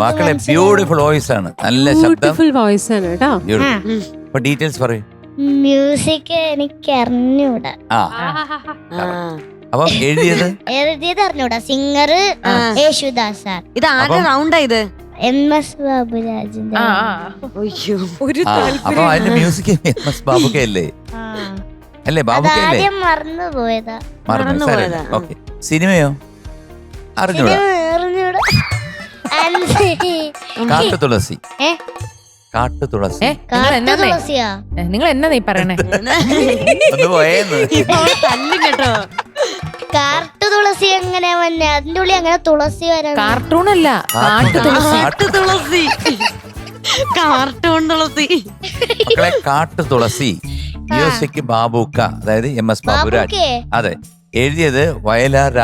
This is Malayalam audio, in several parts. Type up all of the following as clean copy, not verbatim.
മക്കളെ ബ്യൂട്ടിഫുൾ വോയിസ് ആണ്, നല്ല ശബ്ദം, ബ്യൂട്ടിഫുൾ വോയിസ് ആണ് കേട്ടോ. അപ്പൊ ഡീറ്റെയിൽസ് പറയൂ. മ്യൂസിക് എനിക്ക് അറിഞ്ഞൂടാ. അപ്പം എഴുതിയത് അറിഞ്ഞൂടാ. Singer Yesudas sir. ഇത് ആരുടെ റൗണ്ടാ ഇത്? MS ബാബുരാജിന്റെ. അപ്പൊ അതിന്റെ മ്യൂസിക് MS ബാബുക്കല്ലേ? അല്ലേ ബാബുക്കല്ലേ? ആദ്യം മറന്നുപോയതാ. ഓക്കെ. സിനിമയോ അറിഞ്ഞൂടാ? കാട്ടുതുളസി. കാട്ടുതുളസി. കാട്ടുതുളസിയാ? നിങ്ങൾ എന്നാ നീ പറയണേ? ഒന്ന് പോയേന്ന്. കേട്ടോ, കാട്ടുതുളസി എങ്ങനെയാ വന്നെ? അതിന്റെ ഉള്ളിൽ അങ്ങനെ തുളസി വരാൻ? കാർട്ടൂൺ അല്ല, കാട്ടുതുളസി. കാർട്ടൂൺ തുളസി. മക്കളെ കാട്ടുതുളസി, മ്യൂസിക് ബാബുക്ക, അതായത് MS ബാബുരാജ്. അതെ, എഴുതിയത് വയലാർ.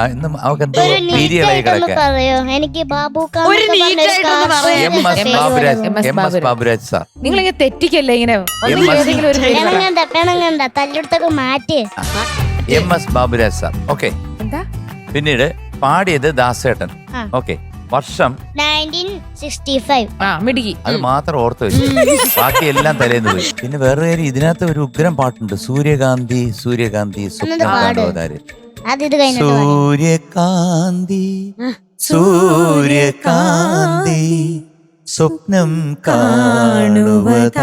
അവർക്ക് എന്തോ പീരിയളൊക്കെ. എനിക്ക് MS ബാബുരാജ് സാർ. നിങ്ങൾ ഇങ്ങനെ തെറ്റിക്കല്ലേ ഇങ്ങനെ തല്ലെടുത്തൊക്കെ മാറ്റി. MS Baburaj sir. ഓക്കെ. എന്താ പിന്നീട് പാടിയത് ദാസേട്ടൻ. ഓക്കെ. വർഷം 1965. മിടുക്കി. അത് മാത്രം ഓർത്ത് വെച്ചു, ബാക്കി എല്ലാം തലേന്ന് പോയി. പിന്നെ വേറെ കാര്യം, ഇതിനകത്ത് ഒരു ഉഗ്രം പാട്ടുണ്ട്, സൂര്യകാന്തി സൂര്യകാന്തി സ്വപ്നകാന്തി സൂര്യകാന്തി സൂര്യകാന്തി സ്വപ്നം കാണുവതാരേ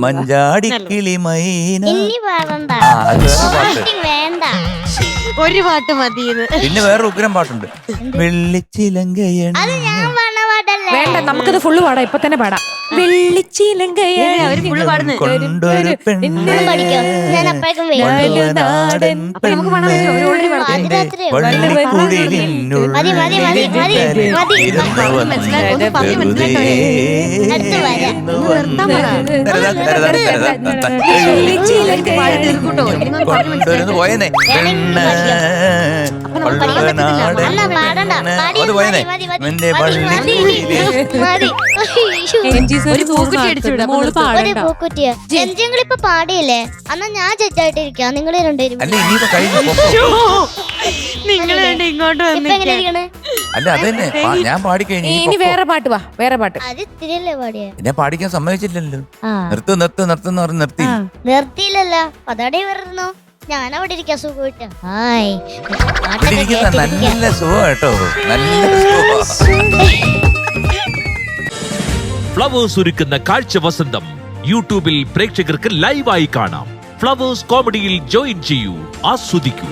മഞ്ചാടിക്കിളി മൈന. വേണ്ട, ഒരു പാട്ട് മതി. പിന്നെ വേറെ ഉഗ്രം പാട്ടുണ്ട്, വെള്ളിച്ചിലങ്കയാണ്. വേണ്ട, നമുക്കത് ഫുള്ള് പാടാം, ഇപ്പൊ തന്നെ പാടാം. ഫുള്ള് പാടുന്നു. കൊണ്ടൊരു പെണ്ണ് പോയനെ പെണ്ണ് അത് പോയനെ എന്റെ ഇപ്പൊ പാടിയില്ലേ? അന്നാ ഞാൻ ജഡ്ജായിട്ടിരിക്കാം, നിങ്ങൾ രണ്ടുപേരും. ഇങ്ങോട്ട് അല്ല അതന്നെ ഞാൻ പാടിക്കഴിഞ്ഞു. ഇനി വേറെ പാട്ട് വാ, വേറെ പാട്ട്. അത് ഇത്തിരിയല്ലേ പാടിയ? എന്നെ പാടിക്കാൻ സമ്മതിച്ചില്ലല്ലോ. നിർത്ത് നിർത്ത് നിർത്തുന്ന പറഞ്ഞ് നിർത്തി. നിർത്തിയില്ലല്ലോ, അതോടെ വരുന്നു. ഞാൻ അവിടെ ഇരിക്കാം സുഖമായിട്ട്. നല്ല സുഖം കേട്ടോ, നല്ല ഫ്ലവേഴ്സ് ഒരുക്കുന്ന കാഴ്ച വസന്തം യൂട്യൂബിൽ പ്രേക്ഷകർക്ക് ലൈവായി കാണാം. ഫ്ലവേഴ്സ് കോമഡിയിൽ ജോയിൻ ചെയ്യൂ, ആസ്വദിക്കൂ.